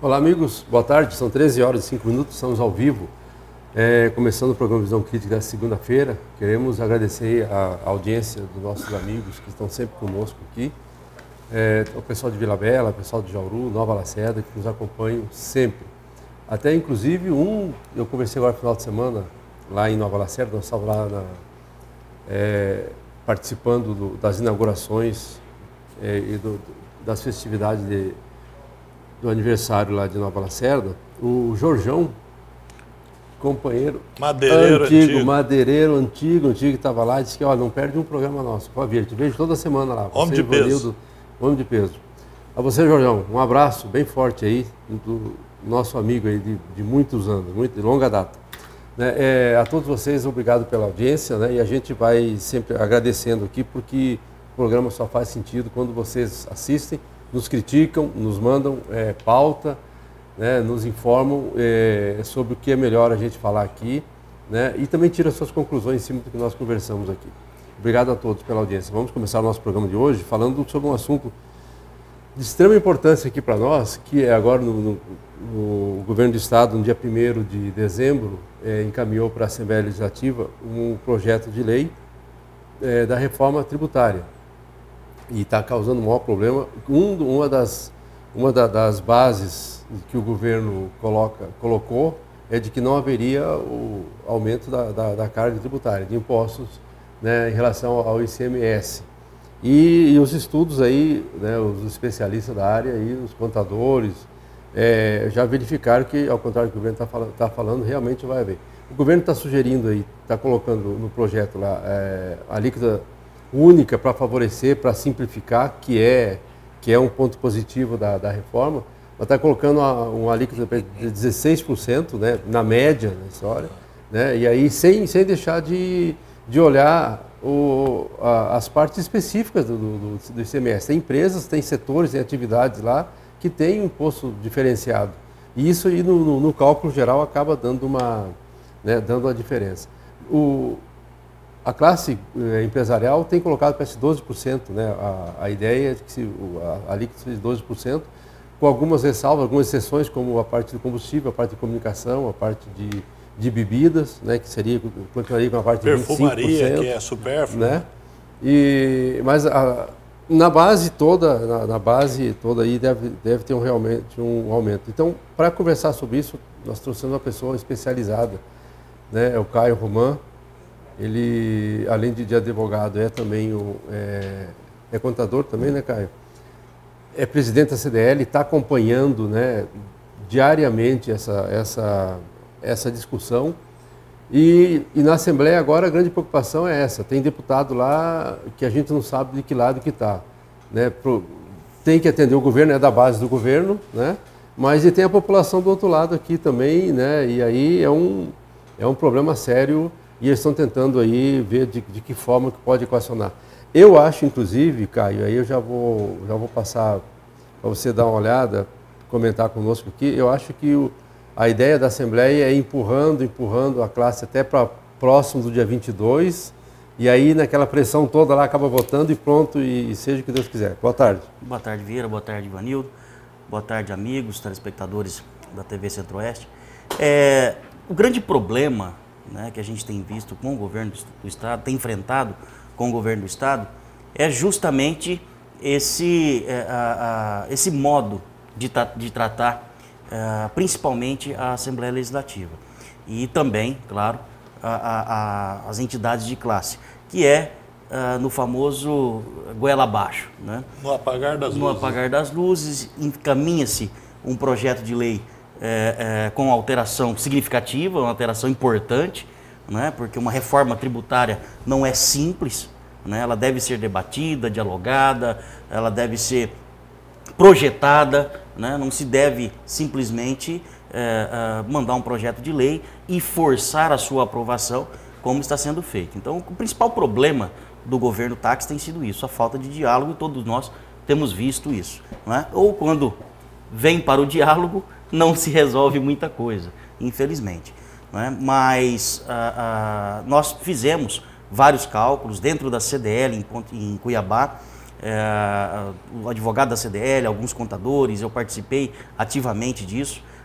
Olá, amigos. Boa tarde. São 13 horas e 5 minutos. Estamos ao vivo, começando o programa Visão Crítica desta segunda-feira. Queremos agradecer a audiência dos nossos amigos que estão sempre conosco aqui. O pessoal de Vila Bela, o pessoal de Jauru, Nova Lacerda, que nos acompanham sempre. Até, inclusive, eu conversei agora no final de semana, lá em Nova Lacerda, nós estávamos lá participando das inaugurações e das festividades do aniversário lá de Nova Lacerda. O Jorjão, companheiro madeireiro antigo, que estava lá, disse que não perde um programa nosso. Pode vir, te vejo toda semana lá. Homem de peso. Homem de peso. A você, Jorjão, um abraço bem forte aí, do nosso amigo aí de muitos anos, de longa data. A todos vocês, obrigado pela audiência, né? E a gente vai sempre agradecendo aqui, porque o programa só faz sentido quando vocês assistem, nos criticam, nos mandam pauta, né? Nos informam sobre o que é melhor a gente falar aqui, né? E também tiram suas conclusões em cima do que nós conversamos aqui. Obrigado a todos pela audiência. Vamos começar o nosso programa de hoje falando sobre um assunto de extrema importância aqui para nós, que é agora no Governo do Estado, no dia 1º de dezembro, encaminhou para a Assembleia Legislativa um projeto de lei da reforma tributária. E está causando um maior problema. Uma das bases que o governo colocou é de que não haveria o aumento da carga tributária, de impostos, né, em relação ao ICMS. E os estudos aí, né, os especialistas da área, e os contadores, já verificaram que, ao contrário do que o governo está falando, realmente vai haver. O governo está sugerindo aí, está colocando no projeto lá a alíquota única para favorecer, para simplificar, que é um ponto positivo da reforma, mas está colocando uma alíquota de 16%, né, na média na história, né, e aí sem deixar de olhar as partes específicas do ICMS. Tem empresas, tem setores, tem atividades lá que têm um imposto diferenciado. E isso aí no cálculo geral acaba dando uma diferença. A classe empresarial tem colocado para esse 12%, né? A ideia é que a alíquota seja de 12%, com algumas ressalvas, algumas exceções, como a parte do combustível, a parte de comunicação, a parte de bebidas, né? Que continuaria com a parte de 25%. Perfumaria, que é supérflua. Né? Mas na base toda aí deve ter realmente um aumento. Então, para conversar sobre isso, nós trouxemos uma pessoa especializada, né? É o Caio Roman. Ele, além de advogado, é também é contador também, né, Caio? É presidente da CDL, está acompanhando, né, diariamente essa discussão. E na Assembleia agora a grande preocupação é essa. Tem deputado lá que a gente não sabe de que lado que está, né? Tem que atender o governo, é da base do governo, né? Mas tem a população do outro lado aqui também, né? E aí é um problema sério. E eles estão tentando aí ver de que forma que pode equacionar. Eu acho, inclusive, Caio, aí eu já vou passar para você dar uma olhada, comentar conosco aqui. Eu acho que a ideia da Assembleia é empurrando a classe até para próximo do dia 22, e aí naquela pressão toda lá acaba votando e pronto, e seja o que Deus quiser. Boa tarde. Boa tarde, Vieira. Boa tarde, Ivanildo. Boa tarde, amigos, telespectadores da TV Centro-Oeste. O grande problema, né, que a gente tem visto com o governo do Estado, tem enfrentado com o governo do Estado, é justamente esse modo de tratar principalmente a Assembleia Legislativa e também, claro, as entidades de classe, que no famoso goela abaixo, né? No apagar das luzes. No apagar das luzes, encaminha-se um projeto de lei com alteração significativa, uma alteração importante, né? Porque uma reforma tributária não é simples, né? Ela deve ser debatida, dialogada, ela deve ser projetada, né? Não se deve simplesmente mandar um projeto de lei e forçar a sua aprovação, como está sendo feito. Então, o principal problema do governo Táxi tem sido isso, a falta de diálogo, e todos nós temos visto isso, né? Ou quando vem para o diálogo, não se resolve muita coisa, infelizmente, né? Mas nós fizemos vários cálculos dentro da CDL em Cuiabá, o advogado da CDL, alguns contadores, eu participei ativamente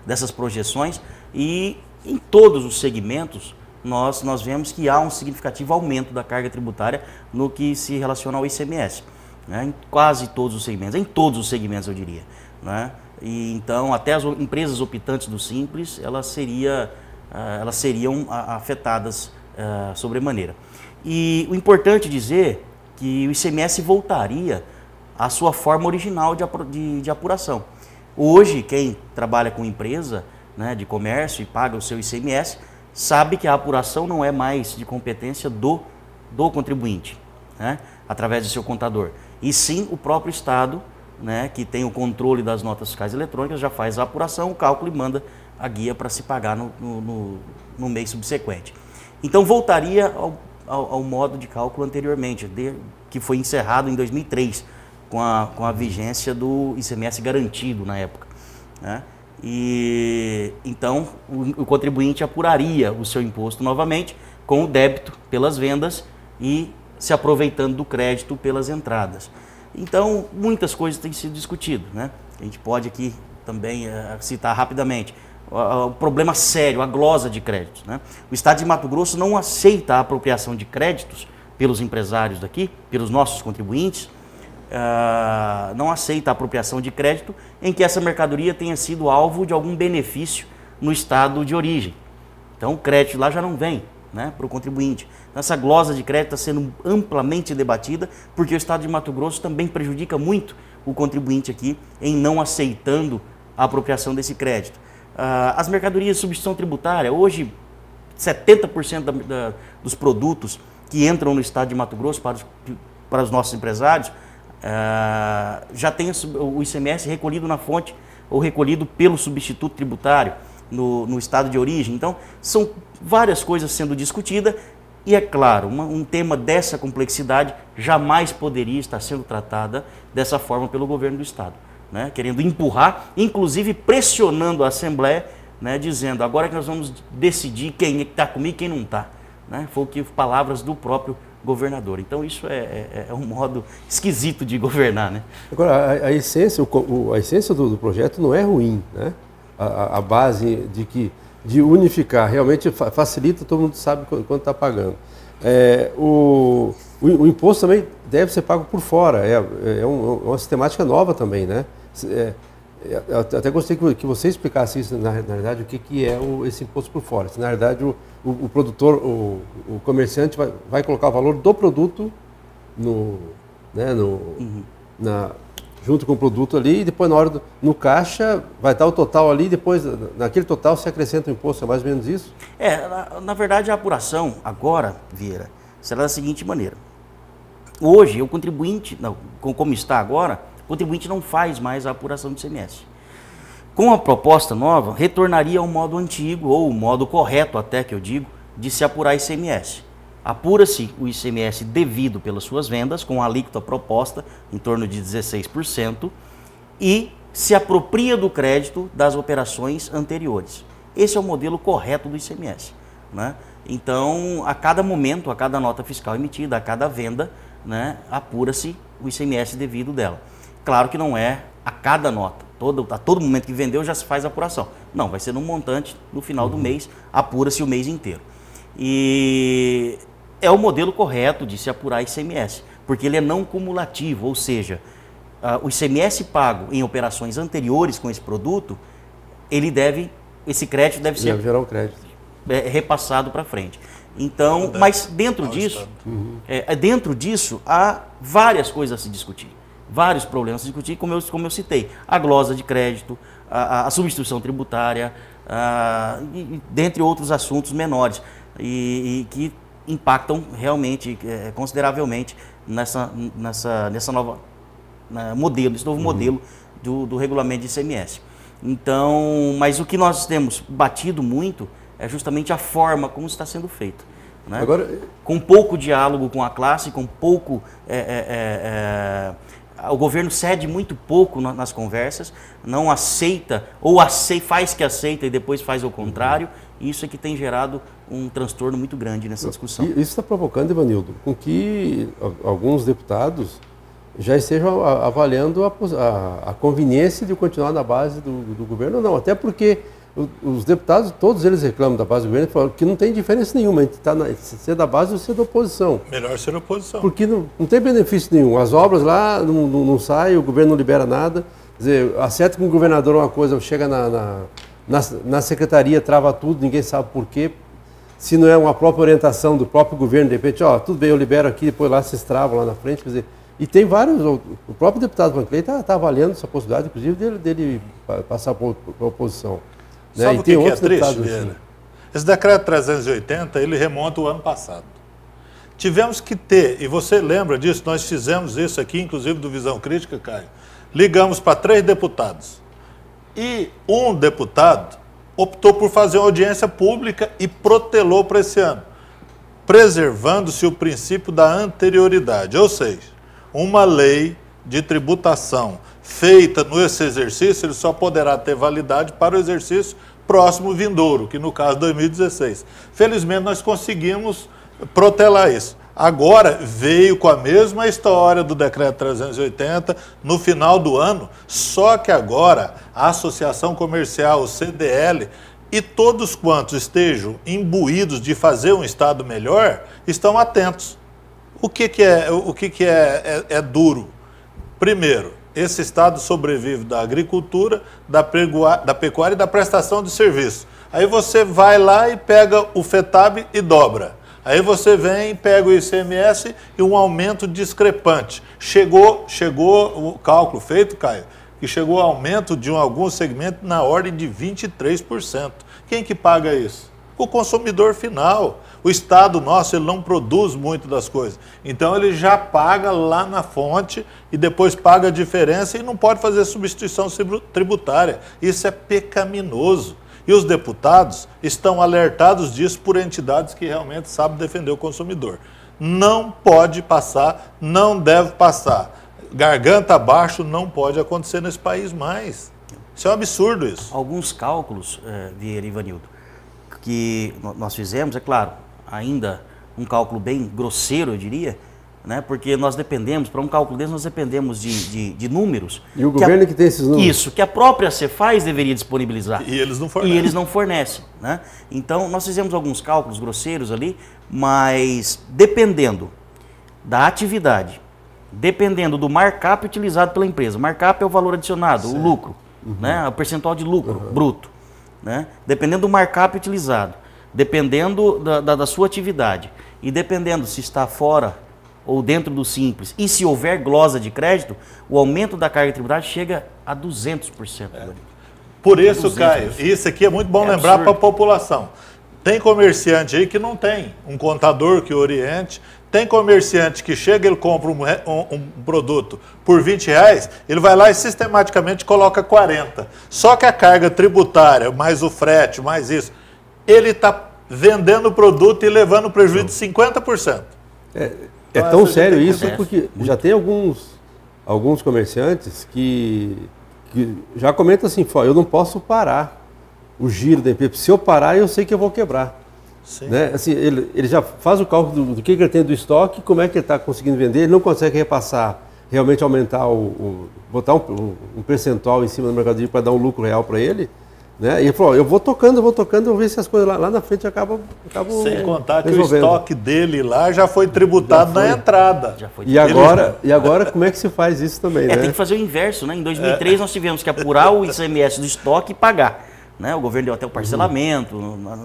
dessas projeções, e em todos os segmentos nós vemos que há um significativo aumento da carga tributária no que se relaciona ao ICMS, né? Em quase todos os segmentos, em todos os segmentos eu diria, né? E então até as empresas optantes do Simples, elas seriam afetadas sobremaneira. E o importante dizer que o ICMS voltaria à sua forma original de apuração. Hoje, quem trabalha com empresa, né, de comércio e paga o seu ICMS, sabe que a apuração não é mais de competência do contribuinte, né, através do seu contador, e sim o próprio Estado, né, que tem o controle das notas fiscais eletrônicas, já faz a apuração, o cálculo e manda a guia para se pagar no mês subsequente. Então voltaria ao modo de cálculo anteriormente, que foi encerrado em 2003, com a vigência do ICMS garantido na época, né? E então o contribuinte apuraria o seu imposto novamente com o débito pelas vendas e se aproveitando do crédito pelas entradas. Então muitas coisas têm sido discutidas, né? A gente pode aqui também citar rapidamente o problema sério, a glosa de créditos, né? O Estado de Mato Grosso não aceita a apropriação de créditos pelos empresários daqui, pelos nossos contribuintes, não aceita a apropriação de crédito em que essa mercadoria tenha sido alvo de algum benefício no estado de origem. Então o crédito lá já não vem, né, para o contribuinte. Então, essa glosa de crédito está sendo amplamente debatida, porque o Estado de Mato Grosso também prejudica muito o contribuinte aqui em não aceitando a apropriação desse crédito. As mercadorias de substituição tributária, hoje 70% dos produtos que entram no Estado de Mato Grosso para os nossos empresários já tem o ICMS recolhido na fonte ou recolhido pelo substituto tributário no estado de origem. Então, são várias coisas sendo discutidas e, é claro, um tema dessa complexidade jamais poderia estar sendo tratada dessa forma pelo governo do Estado, né? Querendo empurrar, inclusive pressionando a Assembleia, né? Dizendo agora que nós vamos decidir quem está comigo e quem não está, né? Foi palavras do próprio governador. Então isso é um modo esquisito de governar, né? Agora, a essência do projeto não é ruim, né? A base de unificar realmente facilita, todo mundo sabe quanto está pagando. O imposto também deve ser pago por fora, é uma sistemática nova também, né? Até gostei que você explicasse isso, na realidade, o que é esse imposto por fora. Se, na realidade, o produtor, o comerciante vai colocar o valor do produto junto com o produto ali, e depois na hora no caixa vai estar o total ali, e depois naquele total se acrescenta o imposto, é mais ou menos isso? Na verdade a apuração agora, Vieira, será da seguinte maneira. Hoje o contribuinte, como está agora, o contribuinte não faz mais a apuração do ICMS. Com a proposta nova, retornaria ao modo antigo, ou o modo correto até que eu digo, de se apurar ICMS. Apura-se o ICMS devido pelas suas vendas, com a alíquota proposta em torno de 16%, e se apropria do crédito das operações anteriores. Esse é o modelo correto do ICMS, né? Então, a cada momento, a cada nota fiscal emitida, a cada venda, né, apura-se o ICMS devido dela. Claro que não é a cada nota, a todo momento que vendeu já se faz a apuração. Não, vai ser num montante, no final do mês, apura-se o mês inteiro. E é o modelo correto de se apurar ICMS, porque ele é não cumulativo, ou seja, o ICMS pago em operações anteriores com esse produto, esse crédito deve ser gerar um crédito. Repassado para frente. Então, mas dentro disso há várias coisas a se discutir, vários problemas a se discutir, como eu citei, a glosa de crédito, a substituição tributária, dentre outros assuntos menores, e que impactam realmente, consideravelmente nesse novo modelo do regulamento de ICMS. Então, mas o que nós temos batido muito é justamente a forma como está sendo feito, né? Agora, com pouco diálogo com a classe, com pouco... o governo cede muito pouco nas conversas, não aceita, faz que aceita e depois faz o contrário. Isso é que tem gerado um transtorno muito grande nessa discussão. Isso está provocando, Ivanildo, com que alguns deputados já estejam avaliando a conveniência de continuar na base do governo ou não. Até porque os deputados, todos eles reclamam da base do governo, falam que não tem diferença nenhuma entre ser da base ou ser da oposição. Melhor ser oposição. Porque não tem benefício nenhum. As obras lá não saem, o governo não libera nada. Quer dizer, acerta com o governador uma coisa, chega na secretaria, trava tudo, ninguém sabe por quê. Se não é uma própria orientação do próprio governo, de repente, tudo bem, eu libero aqui, depois lá se travam lá na frente. Quer dizer, e tem vários, o próprio deputado Vanderlei está avaliando essa possibilidade, inclusive, dele passar para a oposição. Né? Sabe e o tem que é outros triste, Vieira? Assim. Esse decreto 380, ele remonta o ano passado. Tivemos que ter, e você lembra disso, nós fizemos isso aqui, inclusive do Visão Crítica, Caio. Ligamos para 3 deputados. E um deputado optou por fazer uma audiência pública e protelou para esse ano, preservando-se o princípio da anterioridade. Ou seja, uma lei de tributação feita nesse exercício, ele só poderá ter validade para o exercício próximo vindouro, que no caso 2016. Felizmente nós conseguimos protelar isso. Agora veio com a mesma história do decreto 380 no final do ano, só que agora a Associação Comercial, o CDL, e todos quantos estejam imbuídos de fazer um Estado melhor, estão atentos. O que é duro? Primeiro, esse Estado sobrevive da agricultura, da pecuária e da prestação de serviço. Aí você vai lá e pega o FETAB e dobra. Aí você vem, pega o ICMS e um aumento discrepante. Chegou o cálculo feito, Caio, que chegou ao aumento de algum segmento na ordem de 23%. Quem que paga isso? O consumidor final. O Estado nosso, ele não produz muito das coisas. Então ele já paga lá na fonte e depois paga a diferença e não pode fazer substituição tributária. Isso é pecaminoso. E os deputados estão alertados disso por entidades que realmente sabem defender o consumidor. Não pode passar, não deve passar. Garganta abaixo não pode acontecer nesse país mais. Isso é um absurdo isso. Alguns cálculos, Vieira e Ivanildo, que nós fizemos, é claro, ainda um cálculo bem grosseiro, eu diria, né? Porque nós dependemos, para um cálculo desse, nós dependemos de números. E o governo que tem esses números? Isso, que a própria Cefaz deveria disponibilizar. E eles não fornecem. E eles não fornecem, né? Então, nós fizemos alguns cálculos grosseiros ali, mas dependendo da atividade, dependendo do markup utilizado pela empresa, markup é o valor adicionado, o lucro, né? O percentual de lucro bruto, né? Dependendo do markup utilizado, dependendo da sua atividade e dependendo se está fora ou dentro do Simples, e se houver glosa de crédito, o aumento da carga tributária chega a 200%. Por isso, Caio, isso aqui é muito bom lembrar para a população. Tem comerciante aí que não tem um contador que oriente, tem comerciante que chega, ele compra um produto por R$20, ele vai lá e sistematicamente coloca 40. Só que a carga tributária, mais o frete, mais isso, ele está vendendo o produto e levando prejuízo de 50%. É tão sério isso porque já tem alguns comerciantes que já comentam assim, eu não posso parar o giro da empresa. Se eu parar, eu sei que eu vou quebrar. Né? Assim, ele já faz o cálculo do que ele tem do estoque, como é que ele está conseguindo vender, ele não consegue repassar, realmente aumentar, botar um percentual em cima do mercadoria para dar um lucro real para ele. Né? E ele falou, eu vou tocando, vou ver se as coisas lá na frente acabam sem contar que o estoque dele lá já foi tributado na entrada. E agora como é que se faz isso também? Né? Tem que fazer o inverso, né? Em 2003 nós tivemos que apurar o ICMS do estoque e pagar. Né? O governo deu até o parcelamento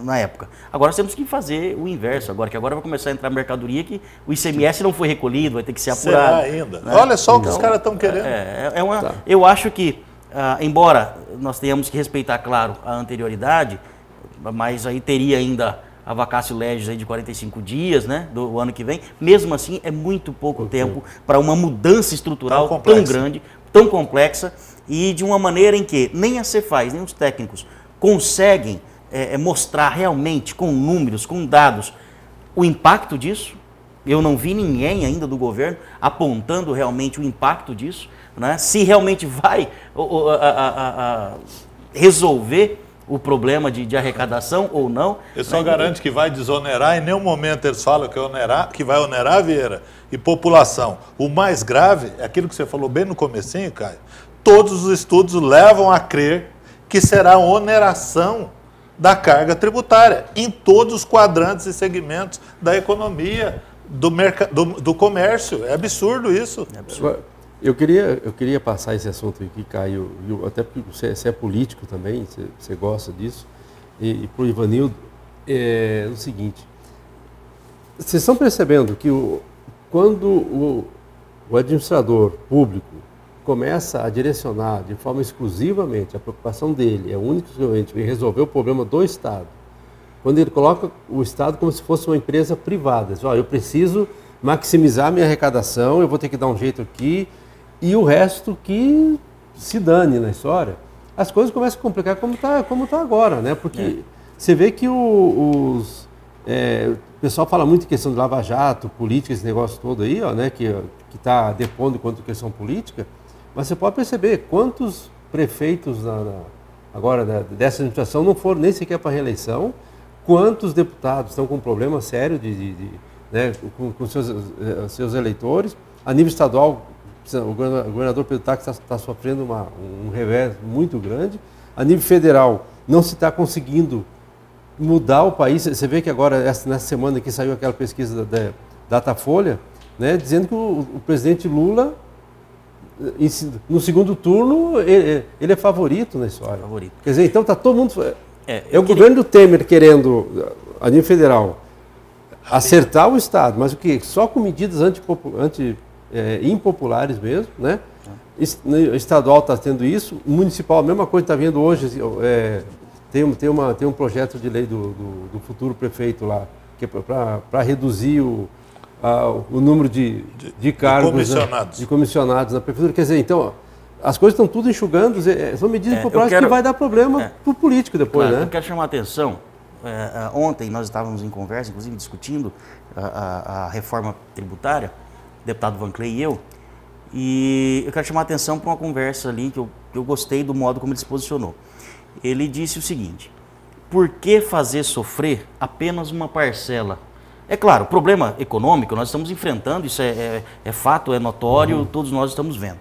na época. Agora nós temos que fazer o inverso, agora vai começar a entrar mercadoria que o ICMS não foi recolhido, vai ter que ser apurado. Será ainda? Né? Olha só o que os caras estão querendo. Eu acho que embora nós tenhamos que respeitar, claro, a anterioridade, mas aí teria ainda a vacatio legis aí de 45 dias, né, do ano que vem, mesmo assim é muito pouco tempo para uma mudança estrutural tão grande, tão complexa e de uma maneira em que nem a Cefaz, nem os técnicos conseguem mostrar realmente com números, com dados, o impacto disso. Eu não vi ninguém ainda do governo apontando realmente o impacto disso, né? Se realmente vai resolver o problema de arrecadação ou não. Ele só garante que vai desonerar, em nenhum momento eles falam que vai onerar, Vieira, e população. O mais grave é aquilo que você falou bem no comecinho, Caio. Todos os estudos levam a crer que será oneração da carga tributária em todos os quadrantes e segmentos da economia, do comércio. É absurdo isso. É absurdo. Eu queria passar esse assunto aqui, Caio, até porque você é político também, você gosta disso, e para o Ivanildo, é o seguinte, vocês estão percebendo que quando o administrador público começa a direcionar de forma exclusivamente, a preocupação dele é unicamente em resolver o problema do Estado, quando ele coloca o Estado como se fosse uma empresa privada, diz, eu preciso maximizar minha arrecadação, eu vou ter que dar um jeito aqui, e o resto que se dane na história, as coisas começam a complicar como tá agora, né? Porque você vê que o pessoal fala muito em questão de lava-jato, política, esse negócio todo aí, né? Que está depondo quanto à questão política, mas você pode perceber quantos prefeitos agora dessa administração não foram nem sequer para a reeleição, quantos deputados estão com um problema sério né, com seus eleitores, a nível estadual. O governador Pedro Táxi está sofrendo um revés muito grande. A nível federal, não se está conseguindo mudar o país. Você vê que agora, nessa semana que saiu aquela pesquisa da Datafolha, né, dizendo que o presidente Lula, no segundo turno, ele é favorito na história. Favorito. Quer dizer, então está todo mundo... É o governo do Temer querendo, a nível federal, acertar o Estado, mas o que? Só com medidas impopulares mesmo, né? O estadual está tendo isso, o municipal a mesma coisa está vendo hoje, tem um projeto de lei do futuro prefeito lá, que é para reduzir o número de cargos, de comissionados na prefeitura. Quer dizer, então, as coisas estão tudo enxugando, são medidas populares que vai dar problema para o político depois, né? Eu quero chamar a atenção, ontem nós estávamos em conversa, inclusive discutindo a reforma tributária, deputado Van Clay e eu quero chamar a atenção para uma conversa ali que eu gostei do modo como ele se posicionou. Ele disse o seguinte: por que fazer sofrer apenas uma parcela? É claro, o problema econômico nós estamos enfrentando, isso é fato, é notório, todos nós estamos vendo.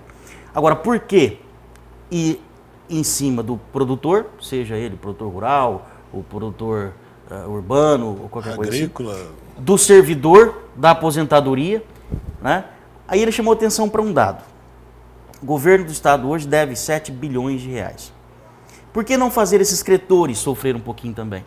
Agora, por que ir em cima do produtor, seja ele produtor rural, ou produtor urbano, ou qualquer agrícola, coisa assim, do servidor, da aposentadoria, né? Aí ele chamou atenção para um dado. O governo do estado hoje deve 7 bilhões de reais. Por que não fazer esses credores sofrer um pouquinho também?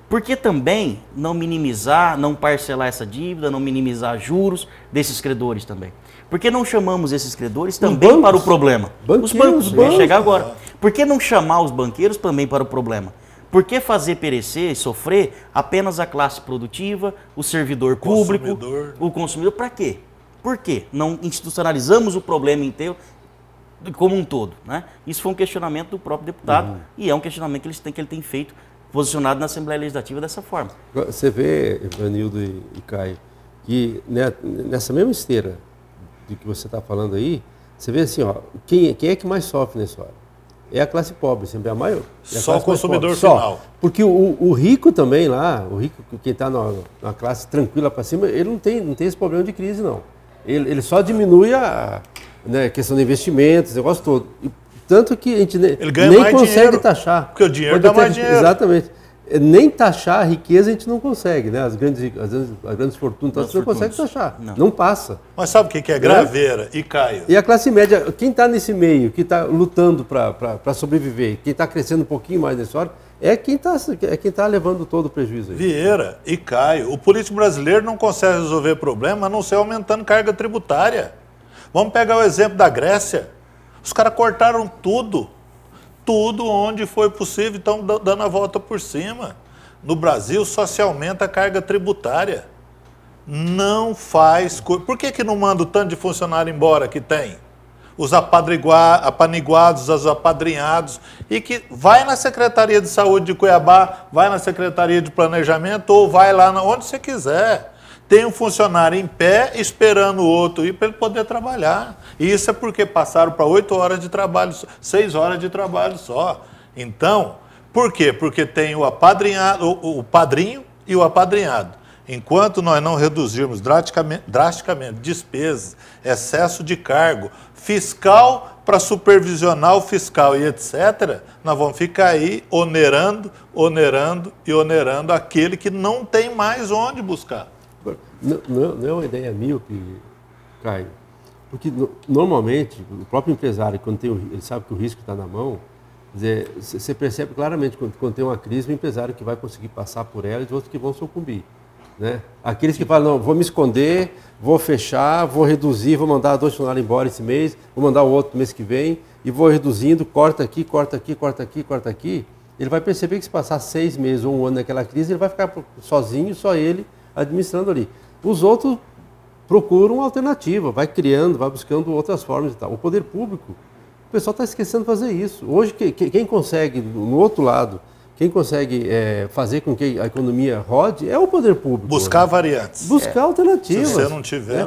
Por que também não minimizar, não parcelar essa dívida, não minimizar juros desses credores também? Por que não chamamos esses credores também para o problema? Os bancos, eu ia chegar agora. Por que não chamar os banqueiros também para o problema? Por que fazer perecer e sofrer apenas a classe produtiva, o servidor público, o consumidor? Para quê? Por quê? Não institucionalizamos o problema inteiro como um todo, né? Isso foi um questionamento do próprio deputado e é um questionamento que ele tem feito, posicionado na Assembleia Legislativa dessa forma. Você vê, Ivanildo e Caio, que nessa mesma esteira do que você está falando aí, você vê assim, quem é que mais sofre nessa hora? É a classe pobre, sempre é a maior. Só o consumidor final. Porque o rico também lá, o rico, quem está na classe tranquila para cima, ele não tem esse problema de crise, não. Ele só diminui a questão de investimentos, esse negócio todo. E, tanto que a gente nem consegue dinheiro, taxar. Porque o dinheiro dá mais dinheiro. Exatamente. Nem taxar a riqueza a gente não consegue, né? As grandes fortunas a gente não consegue taxar. Não passa. Mas sabe o que é graveira e Caio? E a classe média, quem está nesse meio, que está lutando para sobreviver, quem está crescendo um pouquinho mais nessa hora, é quem está levando todo o prejuízo aí. Vieira e Caio, o político brasileiro não consegue resolver problema a não ser aumentando carga tributária. Vamos pegar o exemplo da Grécia. Os caras cortaram tudo onde foi possível, estão dando a volta por cima. No Brasil só se aumenta a carga tributária. Não faz coisa. Por que não manda o tanto de funcionário embora que tem? Os apaniguados, os apadrinhados, e que vai na Secretaria de Saúde de Cuiabá, vai na Secretaria de Planejamento ou vai lá onde você quiser. Tem um funcionário em pé esperando o outro ir para ele poder trabalhar. E isso é porque passaram para 8 horas de trabalho, 6 horas de trabalho só. Então, Por quê? Porque tem o apadrinhado, o padrinho e o apadrinhado. Enquanto nós não reduzirmos drasticamente despesas, excesso de cargo, fiscal para supervisionar o fiscal e etc., nós vamos ficar aí onerando aquele que não tem mais onde buscar. Não é uma ideia míope, Caio, porque normalmente o próprio empresário, quando ele sabe que o risco está na mão, quer dizer, você percebe claramente quando tem uma crise, o empresário que vai conseguir passar por ela e os outros que vão sucumbir. Né? Aqueles que falam, não, vou me esconder, vou fechar, vou reduzir, vou mandar 2 funcionários embora esse mês, vou mandar o outro mês que vem, e vou reduzindo, corta aqui, corta aqui, corta aqui, corta aqui. Ele vai perceber que se passar 6 meses ou 1 ano naquela crise, ele vai ficar sozinho, só ele, administrando ali. Os outros procuram uma alternativa, vai criando, vai buscando outras formas e tal. O poder público, o pessoal está esquecendo de fazer isso. Hoje, quem consegue, no outro lado, quem consegue fazer com que a economia rode é o poder público. Buscar variantes. Buscar alternativas. Se você não tiver...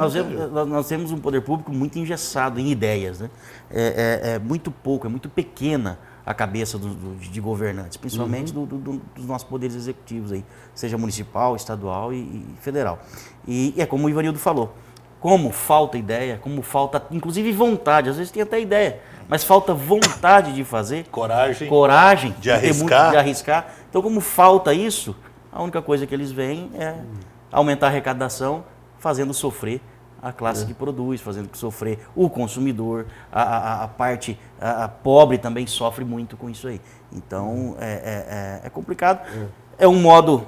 Nós temos um poder público muito engessado em ideias. Né? É muito pouco, é muito pequena a cabeça de governantes, principalmente dos nossos poderes executivos, aí, seja municipal, estadual e federal. E é como o Ivanildo falou, como falta ideia, como falta, inclusive, vontade, às vezes tem até ideia, mas falta vontade de fazer. Coragem de arriscar. De arriscar. Então, como falta isso, a única coisa que eles veem é aumentar a arrecadação, fazendo sofrer a classe que produz, fazendo sofrer o consumidor, a parte pobre também sofre muito com isso aí. Então, é complicado. É um modo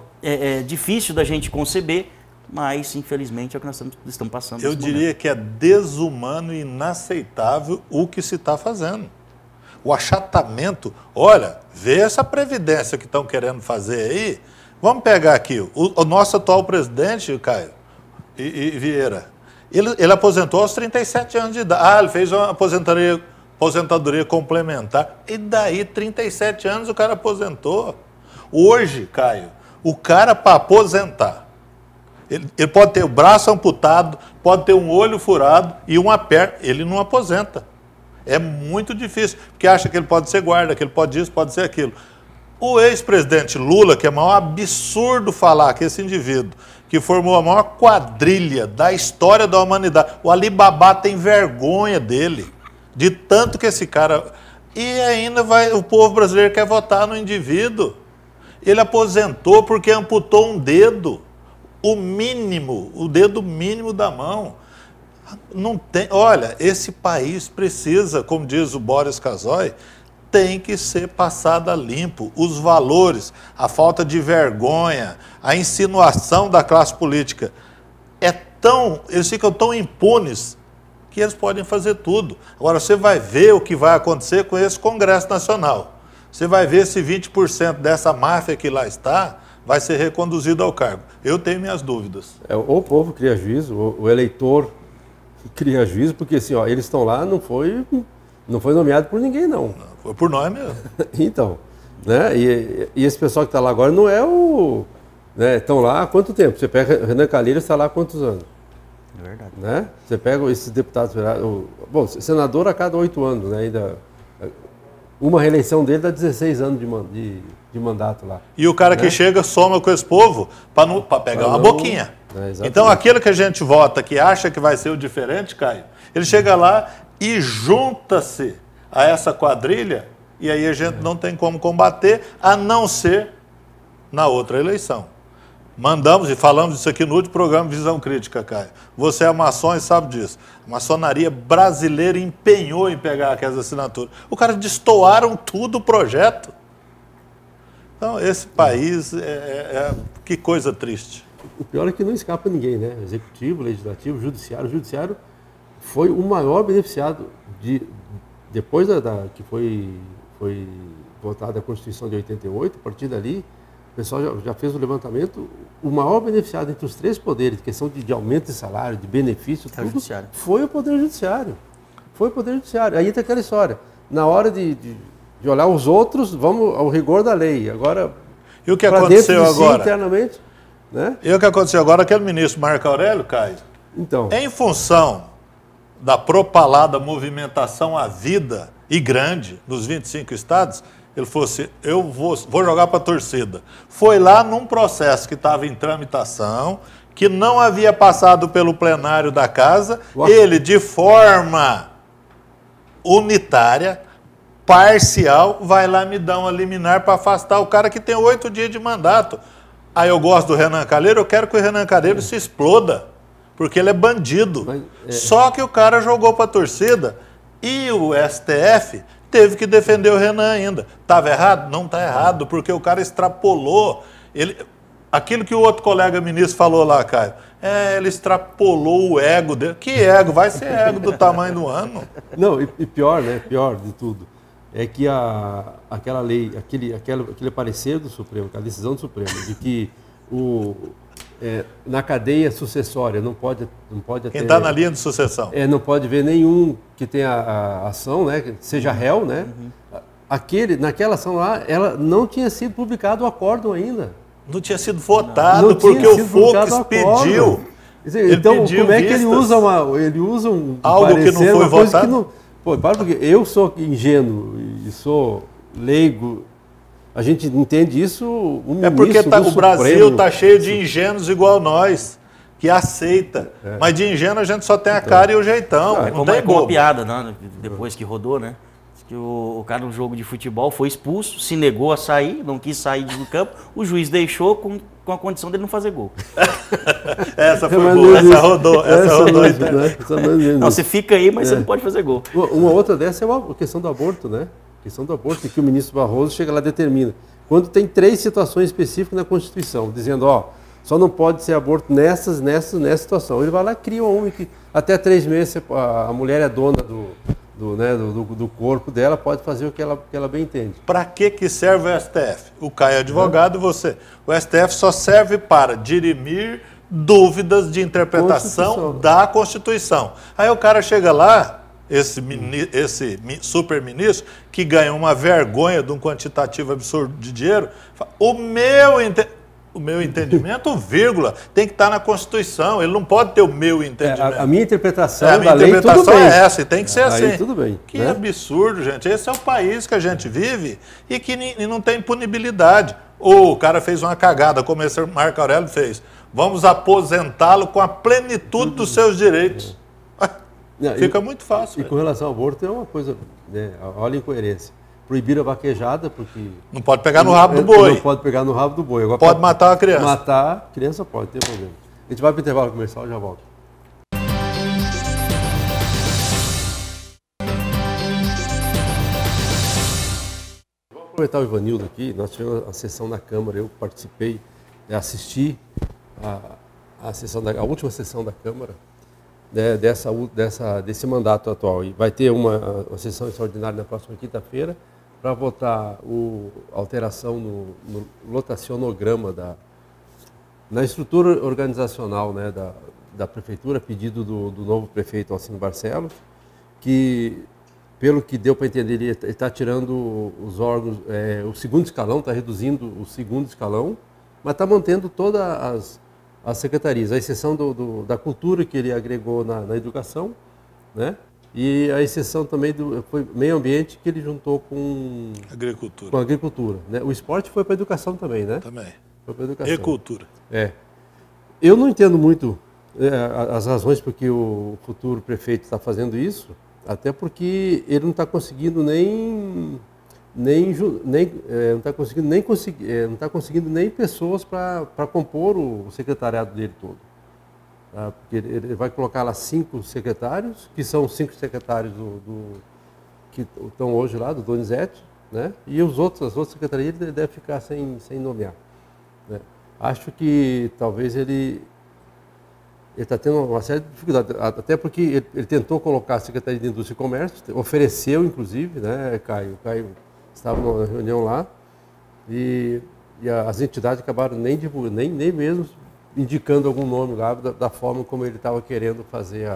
difícil da gente conceber, mas, infelizmente, é o que nós estamos passando. Eu diria que é desumano e inaceitável o que se está fazendo. O achatamento, olha, vê essa previdência que estão querendo fazer aí. Vamos pegar aqui, o nosso atual presidente, Caio e Vieira, ele aposentou aos 37 anos de idade. Ele fez uma aposentadoria complementar. E daí, 37 anos, o cara aposentou. Hoje, Caio, o cara para aposentar, ele pode ter o braço amputado, pode ter um olho furado e uma perna. Ele não aposenta. É muito difícil, porque acha que ele pode ser guarda, que ele pode isso, pode ser aquilo. O ex-presidente Lula, que é o maior absurdo falar que esse indivíduo que formou a maior quadrilha da história da humanidade, o Alibaba tem vergonha dele, de tanto que esse cara... E ainda o povo brasileiro quer votar no indivíduo. Ele aposentou porque amputou um dedo. O dedo mínimo da mão. Não tem, olha, esse país precisa, como diz o Boris Casoy, tem que ser passado a limpo. Os valores, a falta de vergonha, a insinuação da classe política, eles ficam tão impunes que eles podem fazer tudo. Agora, você vai ver o que vai acontecer com esse Congresso Nacional. Você vai ver se 20% dessa máfia que lá está vai ser reconduzido ao cargo. Eu tenho minhas dúvidas. Ou o povo cria juízo, o eleitor cria juízo, porque assim, ó, eles estão lá, não foi nomeado por ninguém, não. Foi por nós mesmo. Então, né? E esse pessoal que está lá agora não é o... Né? Estão lá há quanto tempo? Você pega Renan Calheiros, está lá há quantos anos? É verdade. Né? Você pega esses deputados... Bom, senador a cada 8 anos, né? Ainda, uma reeleição dele dá 16 anos de mandato lá. E o cara que chega soma com esse povo para pegar uma boquinha. Então, aquele que a gente vota, que acha que vai ser o diferente, Caio, ele chega lá e junta-se a essa quadrilha, e aí a gente não tem como combater, a não ser na outra eleição. Mandamos e falamos isso aqui no último programa Visão Crítica, Caio. Você é maçom e sabe disso. A maçonaria brasileira empenhou em pegar aquelas assinaturas. O cara destoaram tudo o projeto. Então, esse país, que coisa triste. O pior é que não escapa ninguém, né? Executivo, legislativo, judiciário. O judiciário foi o maior beneficiado depois que foi votada a Constituição de 88, a partir dali, o pessoal já fez o levantamento, o maior beneficiado entre os 3 poderes, questão de aumento de salário, de benefício, tudo, foi o Poder Judiciário. Foi o Poder Judiciário. Aí entra aquela história, na hora de olhar os outros, vamos ao rigor da lei. Agora, e o que aconteceu agora? Internamente, né? E o que aconteceu agora? Aquele ministro Marco Aurélio, Caio, então, em função da propalada movimentação à vida e grande nos 25 estados, Ele falou assim, eu vou jogar para a torcida. Foi lá num processo que estava em tramitação, que não havia passado pelo plenário da casa, ele, de forma unitária, parcial, vai lá me dar uma liminar para afastar o cara que tem 8 dias de mandato. Aí eu gosto do Renan Calheiros, eu quero que o Renan Calheiros se exploda, porque ele é bandido. Só que o cara jogou para a torcida e o STF teve que defender o Renan ainda. Estava errado? Não está errado, porque o cara extrapolou. Aquilo que o outro colega ministro falou lá, Caio, ele extrapolou o ego dele. Que ego? Vai ser ego do tamanho do ano. Não, e pior, né? Pior de tudo, é que aquela lei, aquele parecer do Supremo, aquela decisão do Supremo, de que na cadeia sucessória não pode Quem está na linha de sucessão. Não pode ver nenhum que tenha a ação, né? Que seja réu, né? Naquela ação lá, ela não tinha sido publicado o acórdão ainda. Não tinha sido votado, porque o Fux pediu. Então, como é que ele usa um algo parecer, que não foi votado? Porque eu sou ingênuo e sou leigo, a gente entende isso. Porque o Brasil está cheio de ingênuos igual nós, que aceita. Mas de ingênuo a gente só tem a cara e o jeitão. Não tem como uma piada, né? Depois que rodou, né? Que o cara no jogo de futebol foi expulso, se negou a sair, não quis sair do campo, o juiz deixou com a condição dele não fazer gol. Essa foi boa, essa rodou. Não, você fica aí, mas você não pode fazer gol. Uma outra dessa é a questão do aborto, né? A questão do aborto, que o ministro Barroso chega lá e determina. Quando tem 3 situações específicas na Constituição, dizendo, só não pode ser aborto nessa situação. Ele vai lá e cria uma que até 3 meses a mulher é dona do corpo dela, pode fazer o que ela bem entende. Para que serve o STF? O Caio é advogado e você. O STF só serve para dirimir dúvidas de interpretação da Constituição. Aí o cara chega lá, esse super-ministro, que ganha uma vergonha de um quantitativo absurdo de dinheiro, fala, o meu entendimento, vírgula, tem que estar na Constituição. Ele não pode ter o meu entendimento. A minha interpretação da lei, tudo bem. É essa, e tem que ser assim. Aí, tudo bem. Que absurdo, gente. Esse é o país que a gente vive e que não tem punibilidade. O cara fez uma cagada, como esse Marco Aurélio fez. Vamos aposentá-lo com a plenitude dos seus direitos. Fica muito fácil. E com relação ao aborto, é uma coisa, né? Olha a incoerência. Proibir a vaquejada, porque... Não pode pegar no rabo do boi. Não pode pegar no rabo do boi. Agora, pode matar uma criança. Matar a criança pode, não tem problema. A gente vai para o intervalo comercial e já volta. Vamos aproveitar o Ivanildo aqui. Nós tivemos a sessão na Câmara, eu participei, assisti a última sessão da Câmara, né, desse mandato atual. E vai ter uma sessão extraordinária na próxima quinta-feira, para votar a alteração no lotacionograma na estrutura organizacional, né, da Prefeitura, pedido do novo prefeito Alcino Barcelos, que, pelo que deu para entender, ele está tirando os órgãos, o segundo escalão, está reduzindo o segundo escalão, mas está mantendo todas as secretarias, à exceção da cultura que ele agregou na educação, né? E a exceção também foi meio ambiente, que ele juntou com a agricultura. Né? O esporte foi para a educação também, né? Também. Foi para a educação. E cultura. Eu não entendo muito as razões por que o futuro prefeito está fazendo isso, até porque ele não está conseguindo não está conseguindo nem pessoas para compor o secretariado dele todo. Porque ele vai colocar lá 5 secretários, que são 5 secretários que estão hoje lá, do Donizete, né? E as outras secretarias ele deve ficar sem nomear. Né? Acho que talvez ele está tendo uma série de dificuldades, até porque ele tentou colocar a Secretaria de Indústria e Comércio, ofereceu inclusive, né, Caio? O Caio estava numa reunião lá e as entidades acabaram nem mesmo indicando algum nome lá, da forma como ele estava querendo fazer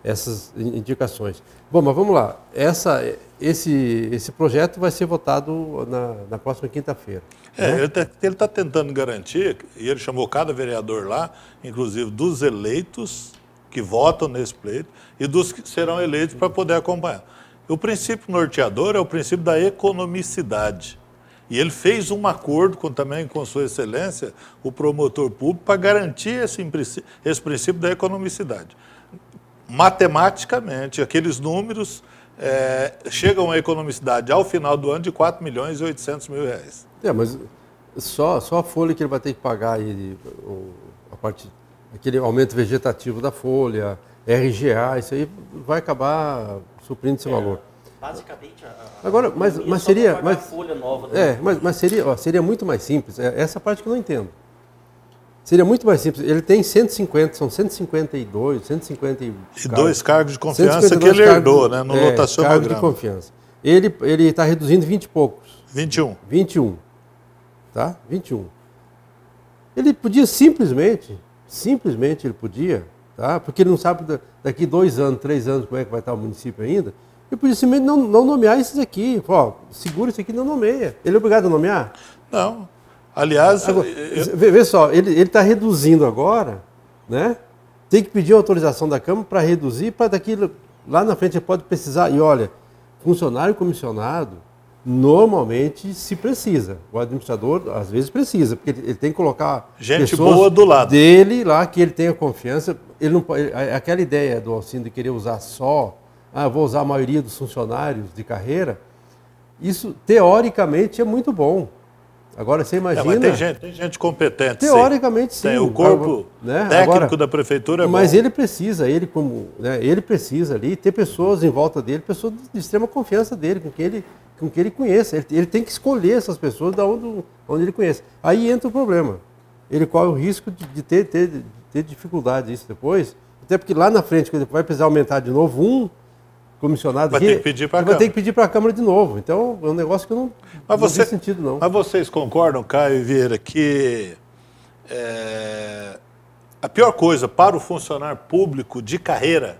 essas indicações. Bom, mas vamos lá. Esse projeto vai ser votado na próxima quinta-feira. Né? Ele está tentando garantir, e ele chamou cada vereador lá, inclusive dos eleitos que votam nesse pleito e dos que serão eleitos para poder acompanhar. O princípio norteador é o princípio da economicidade. E ele fez um acordo também com Sua Excelência, o promotor público, para garantir esse princípio da economicidade. Matematicamente, aqueles números chegam à economicidade ao final do ano de R$4.800.000. Mas só a folha que ele vai ter que pagar, aquele aumento vegetativo da folha, RGA, isso aí vai acabar suprindo esse valor. Basicamente, agora, mas seria, folha nova. Mas seria muito mais simples. Essa parte que eu não entendo. Seria muito mais simples. Ele tem 150, são 152, 152 cargos de confiança que ele herdou, né, no lotacionograma. Cargos de confiança. Ele está reduzindo 20 e poucos. 21. 21. Tá? 21. Ele podia simplesmente ele podia, tá? Porque ele não sabe daqui 2 anos, 3 anos como é que vai estar o município ainda. Ele podia simplesmente não nomear esses aqui. Ó, segura isso aqui e não nomeia. Ele é obrigado a nomear? Não. Aliás, agora, vê só, ele está reduzindo agora, né? Tem que pedir autorização da Câmara para reduzir, para daqui lá na frente ele pode precisar. E olha, funcionário comissionado, normalmente se precisa. O administrador, às vezes, precisa, porque ele tem que colocar gente boa do lado dele lá, que ele tenha confiança. Ele não pode, aquela ideia do Alcindo de querer usar só, vou usar a maioria dos funcionários de carreira, isso, teoricamente, é muito bom. Agora, você imagina... mas tem gente competente. Teoricamente, sim. O corpo técnico da prefeitura é mas bom. Ele precisa, ele precisa ali ter pessoas em volta dele, pessoas de extrema confiança dele, com quem ele conheça. Ele tem que escolher essas pessoas da onde ele conhece. Aí entra o problema. Ele corre o risco de ter dificuldade disso depois, até porque lá na frente, quando ele vai precisar aumentar de novo um comissionado vai ter que pedir para a Câmara. Vai ter que pedir para a Câmara de novo. Então, é um negócio que não tem sentido, não. Mas vocês concordam, Caio e Vieira, que a pior coisa para o funcionário público de carreira,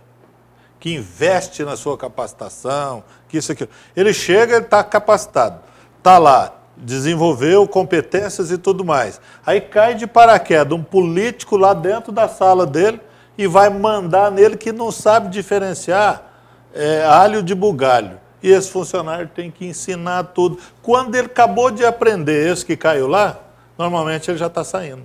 que investe na sua capacitação, que isso aqui, ele chega, ele está capacitado, está lá, desenvolveu competências e tudo mais. Aí cai de paraquedas um político lá dentro da sala dele e vai mandar nele que não sabe diferenciar alho de bugalho. E esse funcionário tem que ensinar tudo. Quando ele acabou de aprender esse que caiu lá, normalmente ele já está saindo.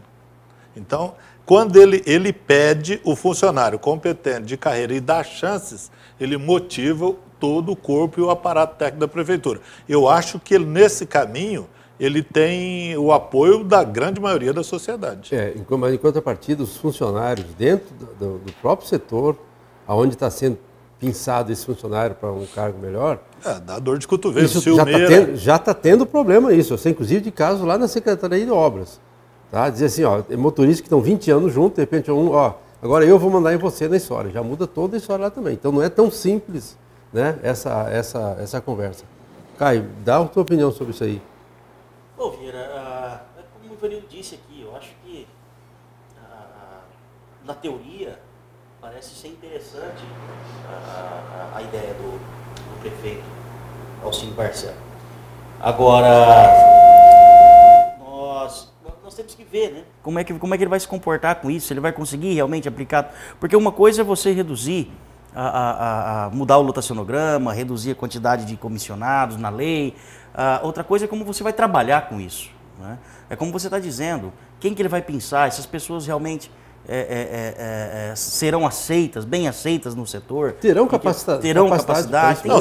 Então, quando ele pede o funcionário competente de carreira e dá chances, ele motiva todo o corpo e o aparato técnico da prefeitura. Eu acho que nesse caminho ele tem o apoio da grande maioria da sociedade. Mas em contrapartida, os funcionários dentro do próprio setor, onde está sendo pensado esse funcionário para um cargo melhor... dá dor de cotovelo. Isso já está tendo problema isso. Eu sei, inclusive, de casos lá na Secretaria de Obras. Tá? Dizer assim, motoristas que estão 20 anos juntos, de repente, agora eu vou mandar em você na história. Já muda toda a história lá também. Então, não é tão simples, né, essa conversa. Caio, dá a tua opinião sobre isso aí. Bom, Vieira, como o Ivanildo disse aqui, eu acho que, na teoria, parece ser interessante a ideia do prefeito Alcindo Barcelo. Agora, nós temos que ver, né? Como é que ele vai se comportar com isso, se ele vai conseguir realmente aplicar. Porque uma coisa é você reduzir, mudar o lotacionograma, reduzir a quantidade de comissionados na lei. Outra coisa é como você vai trabalhar com isso, né? É como você está dizendo, quem que ele vai pensar, essas pessoas realmente serão aceitas, bem aceitas no setor. Terão capacidade.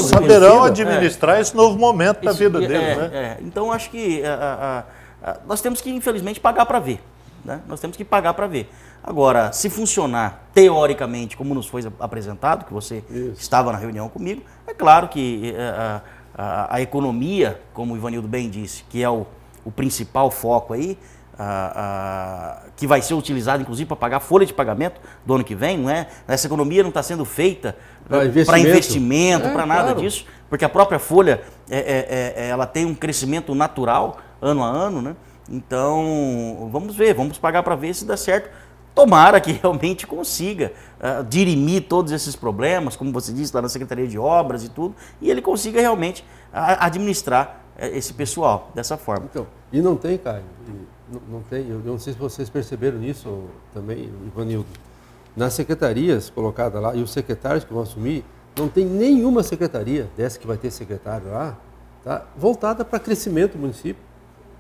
Saberão administrar esse novo momento da vida deles, né? Então, acho que nós temos que, infelizmente, pagar para ver. Né? Nós temos que pagar para ver. Agora, se funcionar teoricamente, como nos foi apresentado, que você estava na reunião comigo, é claro que a economia, como o Ivanildo bem disse, que é o principal foco aí, que vai ser utilizado, inclusive, para pagar a folha de pagamento do ano que vem, não é? Essa economia não está sendo feita para investimento, para nada disso, porque a própria folha ela tem um crescimento natural, ano a ano, né? Então, vamos ver, vamos pagar para ver se dá certo. Tomara que realmente consiga dirimir todos esses problemas, como você disse, lá na Secretaria de Obras e tudo, e ele consiga realmente administrar esse pessoal dessa forma. Então, e não tem, Caio, não tem, eu não sei se vocês perceberam nisso também, Ivanildo, nas secretarias colocadas lá, e os secretários que vão assumir, não tem nenhuma secretaria, dessa que vai ter secretário lá, tá, voltada para crescimento do município,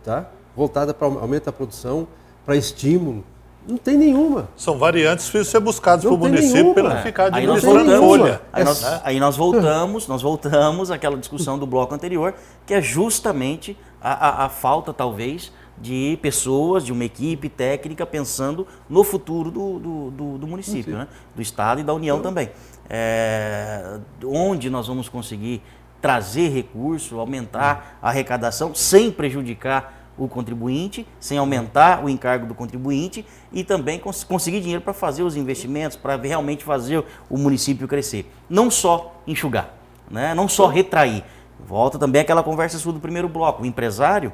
tá, voltada para aumento da produção, para estímulo. Não tem nenhuma. São variantes que precisam ser buscadas para o município nenhuma. para não ficar Aí nós administrando folha. Aí nós voltamos àquela discussão do bloco anterior, que é justamente a falta, talvez, de pessoas, de uma equipe técnica pensando no futuro do município, né? Do Estado e da União também. Onde nós vamos conseguir trazer recurso, aumentar a arrecadação, sem prejudicar o contribuinte, sem aumentar o encargo do contribuinte e também conseguir dinheiro para fazer os investimentos, para realmente fazer o município crescer. Não só enxugar, né? Não só retrair. Volta também aquela conversa sua do primeiro bloco. O empresário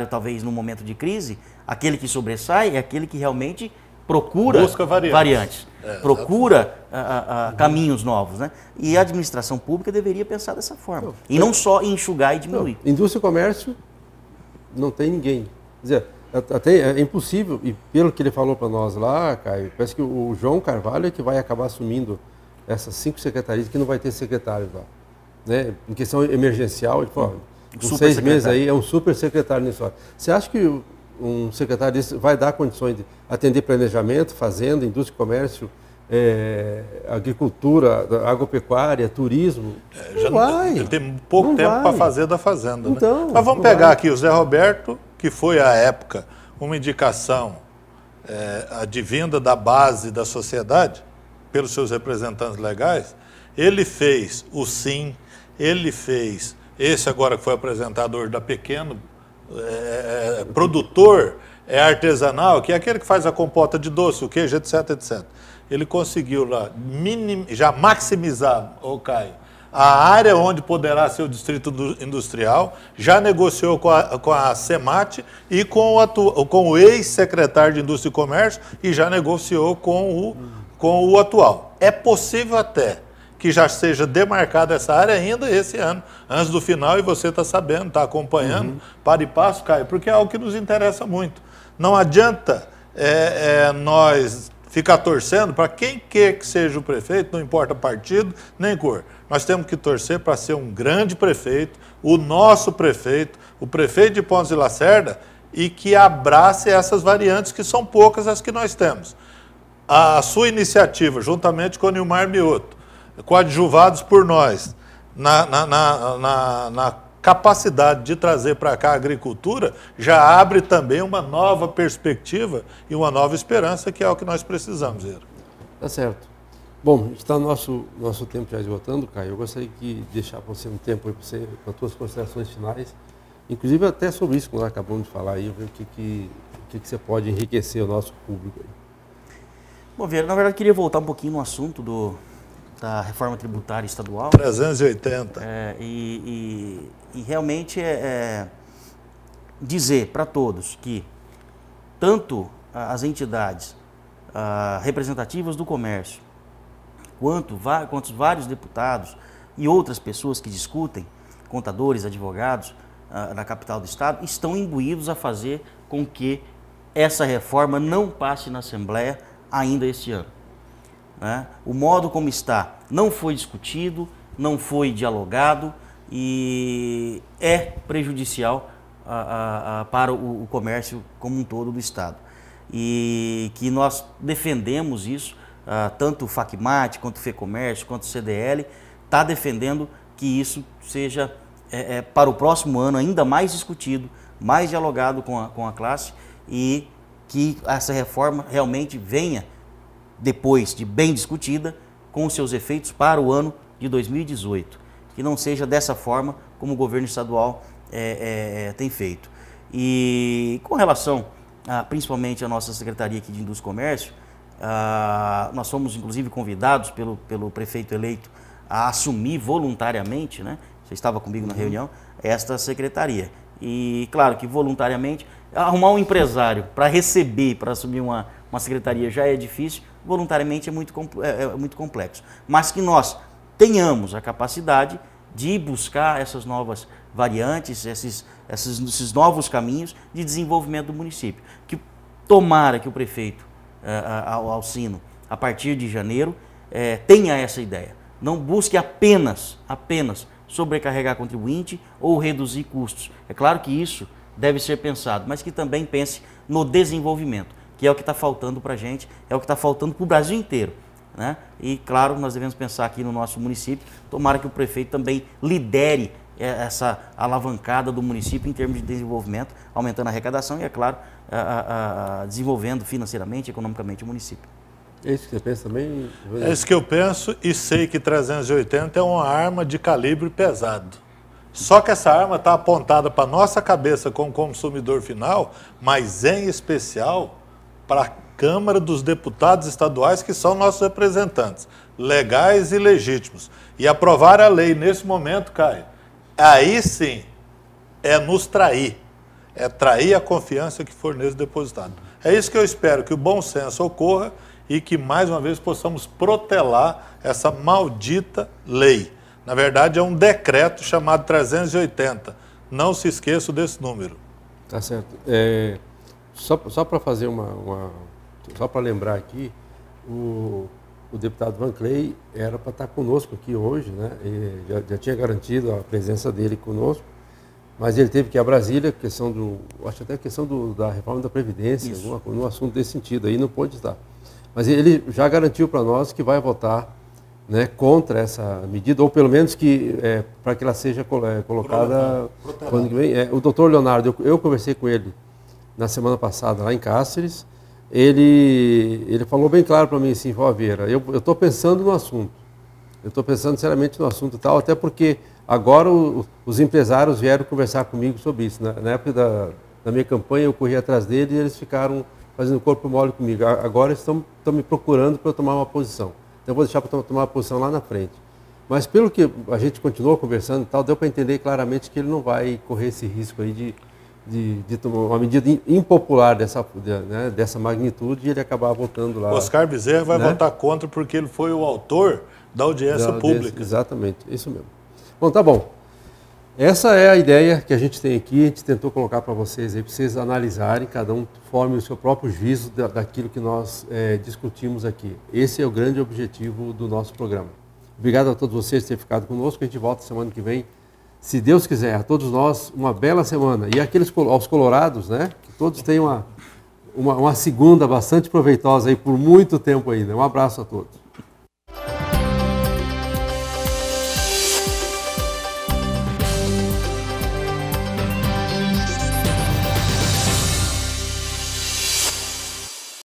talvez no momento de crise, aquele que sobressai é aquele que realmente procura variantes. Procura caminhos novos, né? E a administração pública deveria pensar dessa forma. E não só em enxugar e diminuir. Indústria e comércio, não tem ninguém. Quer dizer, até é impossível, e pelo que ele falou para nós lá, Caio, parece que o João Carvalho é que vai acabar assumindo essas 5 secretarias, que não vai ter secretário lá. Né? Em questão emergencial, ele falou, com 6 meses aí é um super secretário nisso. Você acha que um secretário desse vai dar condições de atender planejamento, fazenda, indústria e comércio, agricultura, agropecuária, turismo? Ele tem pouco tempo para fazer da fazenda. Então, né? Mas vamos pegar aqui o Zé Roberto, que foi à época uma indicação advinda da base da sociedade, pelos seus representantes legais. Ele fez o SIM, ele fez esse agora que foi apresentador da Pequeno, produtor artesanal, que é aquele que faz a compota de doce, o queijo, etc, etc. Ele conseguiu lá já maximizar, Caio, a área onde poderá ser o distrito industrial, já negociou com a SEMAT e com o ex-secretário de Indústria e Comércio e já negociou com o atual. É possível até que já seja demarcada essa área ainda esse ano, antes do final, e você está sabendo, está acompanhando, para e passo, Caio, porque é algo que nos interessa muito. Não adianta nós ficar torcendo para quem quer que seja o prefeito, não importa partido nem cor. Nós temos que torcer para ser um grande prefeito, o nosso prefeito, o prefeito de Pontes de Lacerda, e que abrace essas variantes, que são poucas as que nós temos. A sua iniciativa, juntamente com o Nilmar Mioto, coadjuvados por nós, na capacidade de trazer para cá a agricultura, já abre também uma nova perspectiva e uma nova esperança, que é o que nós precisamos, Ira. Tá certo. Bom, está nosso tempo já esgotando, Caio. Eu gostaria de deixar para você um tempo aí para as suas considerações finais, inclusive até sobre isso que nós acabamos de falar aí, ver o que você pode enriquecer o nosso público aí. Bom, Vieira, na verdade eu queria voltar um pouquinho no assunto da reforma tributária estadual. 380. E realmente dizer para todos que tanto as entidades representativas do comércio, quanto vários deputados e outras pessoas que discutem, contadores, advogados na capital do estado, estão imbuídos a fazer com que essa reforma não passe na Assembleia ainda este ano. Né? O modo como está não foi discutido, não foi dialogado e é prejudicial para o comércio como um todo do estado. E que nós defendemos isso, tanto o FACMAT, quanto o FEComércio, quanto o CDL, está defendendo que isso seja para o próximo ano ainda mais discutido, mais dialogado com a classe e que essa reforma realmente venha, depois de bem discutida, com os seus efeitos para o ano de 2018. Que não seja dessa forma como o governo estadual tem feito. E com relação, principalmente à nossa Secretaria aqui de Indústria e Comércio, nós fomos inclusive convidados pelo prefeito eleito a assumir voluntariamente, né? Você estava comigo na reunião, esta secretaria. E claro que voluntariamente, arrumar um empresário para receber, para assumir uma secretaria já é difícil, voluntariamente é muito complexo. Mas que nós tenhamos a capacidade de buscar essas novas variantes, esses novos caminhos de desenvolvimento do município. Que tomara que o prefeito Alcino, a partir de janeiro, tenha essa ideia. Não busque apenas sobrecarregar contribuinte ou reduzir custos. É claro que isso deve ser pensado, mas que também pense no desenvolvimento, que é o que está faltando para a gente, é o que está faltando para o Brasil inteiro, né? E, claro, nós devemos pensar aqui no nosso município, tomara que o prefeito também lidere essa alavancada do município em termos de desenvolvimento, aumentando a arrecadação e, é claro, desenvolvendo financeiramente e economicamente o município. É isso que você pensa também? É isso que eu penso e sei que 380 é uma arma de calibre pesado. Só que essa arma está apontada para a nossa cabeça como consumidor final, mas em especial para a Câmara dos Deputados Estaduais, que são nossos representantes, legais e legítimos. E aprovar a lei nesse momento, Caio, aí sim é nos trair. É trair a confiança que for neles depositado. É isso que eu espero, que o bom senso ocorra e que, mais uma vez, possamos protelar essa maldita lei. Na verdade, é um decreto chamado 380. Não se esqueça desse número. Tá certo. Só para fazer só para lembrar aqui, o deputado Van Clay era para estar conosco aqui hoje, né? Já tinha garantido a presença dele conosco, mas ele teve que ir a Brasília, acho até a questão da reforma da Previdência, algum assunto desse sentido, aí não pôde estar. Mas ele já garantiu para nós que vai votar, né, contra essa medida, ou pelo menos para que ela seja colocada quando vem. O doutor Leonardo, eu conversei com ele na semana passada lá em Cáceres, ele falou bem claro para mim assim, Vieira, eu estou pensando no assunto, eu estou pensando seriamente no assunto e tal, até porque agora os empresários vieram conversar comigo sobre isso. Na época da minha campanha eu corri atrás deles e eles ficaram fazendo corpo mole comigo. Agora estão me procurando para eu tomar uma posição. Então eu vou deixar para tomar uma posição lá na frente. Mas pelo que a gente continuou conversando e tal, deu para entender claramente que ele não vai correr esse risco aí de tomar uma medida impopular dessa magnitude e ele acabar votando lá. Oscar Bezerra vai votar contra porque ele foi o autor da audiência pública. Exatamente, isso mesmo. Bom, tá bom. Essa é a ideia que a gente tem aqui, a gente tentou colocar para vocês aí, para vocês analisarem, cada um forme o seu próprio juízo daquilo que nós discutimos aqui. Esse é o grande objetivo do nosso programa. Obrigado a todos vocês por terem ficado conosco, a gente volta semana que vem, se Deus quiser. A todos nós, uma bela semana. E aos colorados, né, que todos tenham uma segunda bastante proveitosa aí por muito tempo ainda. Um abraço a todos.